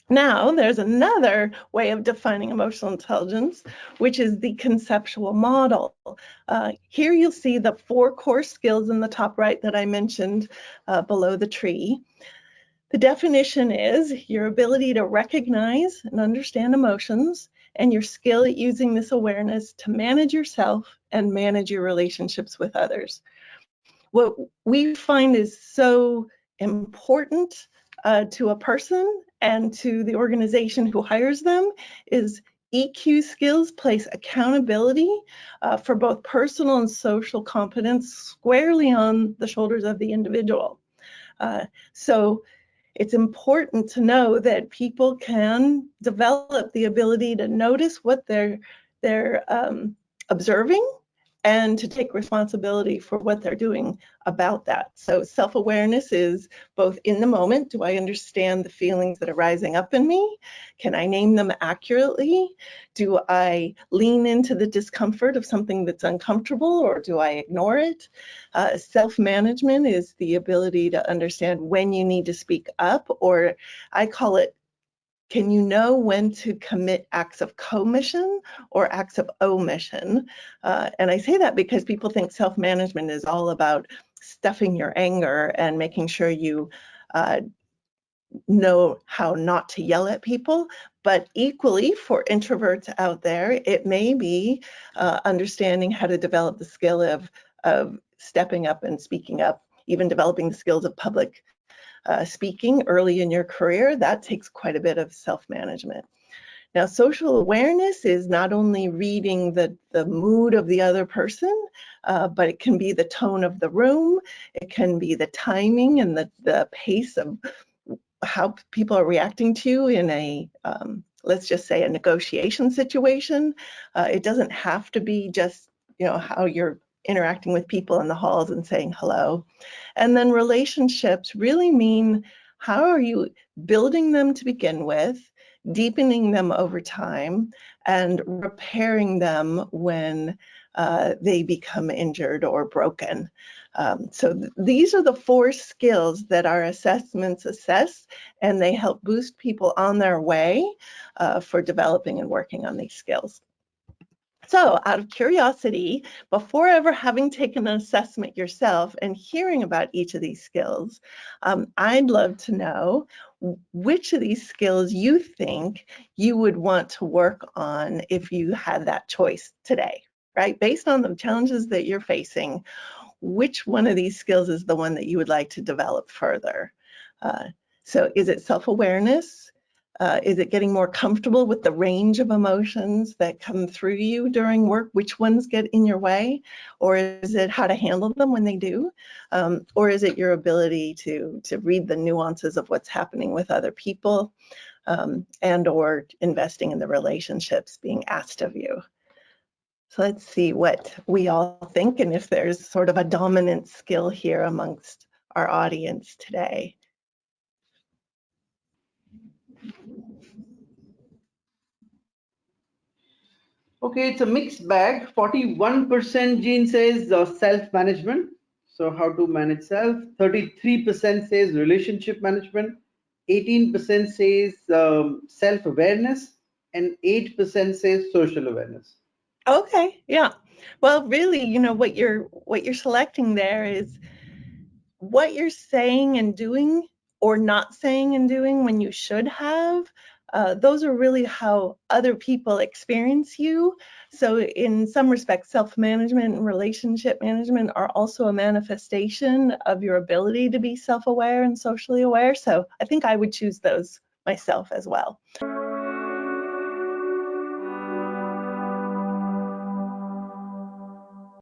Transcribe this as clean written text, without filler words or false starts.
Now, there's another way of defining emotional intelligence, which is the conceptual model. Here you'll see the 4 core skills in the top right that I mentioned below the tree. The definition is your ability to recognize and understand emotions and your skill at using this awareness to manage yourself and manage your relationships with others. What we find is so important to a person and to the organization who hires them is EQ skills place accountability for both personal and social competence squarely on the shoulders of the individual. So it's important to know that people can develop the ability to notice what they're observing and to take responsibility for what they're doing about that. So self-awareness is both in the moment. Do I understand the feelings that are rising up in me? Can I name them accurately? Do I lean into the discomfort of something that's uncomfortable, or do I ignore it? Self-management is the ability to understand when you need to speak up, or I call it, can you know when to commit acts of commission or acts of omission? And I say that because people think self-management is all about stuffing your anger and making sure you know how not to yell at people. But equally, for introverts out there, it may be understanding how to develop the skill of stepping up and speaking up, even developing the skills of public speaking early in your career. That takes quite a bit of self-management. Now, social awareness is not only reading the mood of the other person, but it can be the tone of the room. It can be the timing and the pace of how people are reacting to you in a, let's just say, a negotiation situation. It doesn't have to be just, how you're interacting with people in the halls and saying hello. And then relationships really mean, how are you building them to begin with, deepening them over time, and repairing them when they become injured or broken. So these are the 4 skills that our assessments assess, and they help boost people on their way for developing and working on these skills. So out of curiosity, before ever having taken an assessment yourself and hearing about each of these skills, I'd love to know which of these skills you think you would want to work on if you had that choice today, right? Based on the challenges that you're facing, which one of these skills is the one that you would like to develop further? So is it self-awareness? Is it getting more comfortable with the range of emotions that come through you during work? Which ones get in your way? Or is it how to handle them when they do? Or is it your ability to read the nuances of what's happening with other people and or investing in the relationships being asked of you? So let's see what we all think and if there's sort of a dominant skill here amongst our audience today. Okay, it's a mixed bag. 41% Gene says self-management. So how to manage self. 33% says relationship management. 18% says self-awareness, and 8% says social awareness. Okay, yeah. Well, really, what you're selecting there is what you're saying and doing or not saying and doing when you should have. Those are really how other people experience you. So in some respects, self-management and relationship management are also a manifestation of your ability to be self-aware and socially aware. So I think I would choose those myself as well.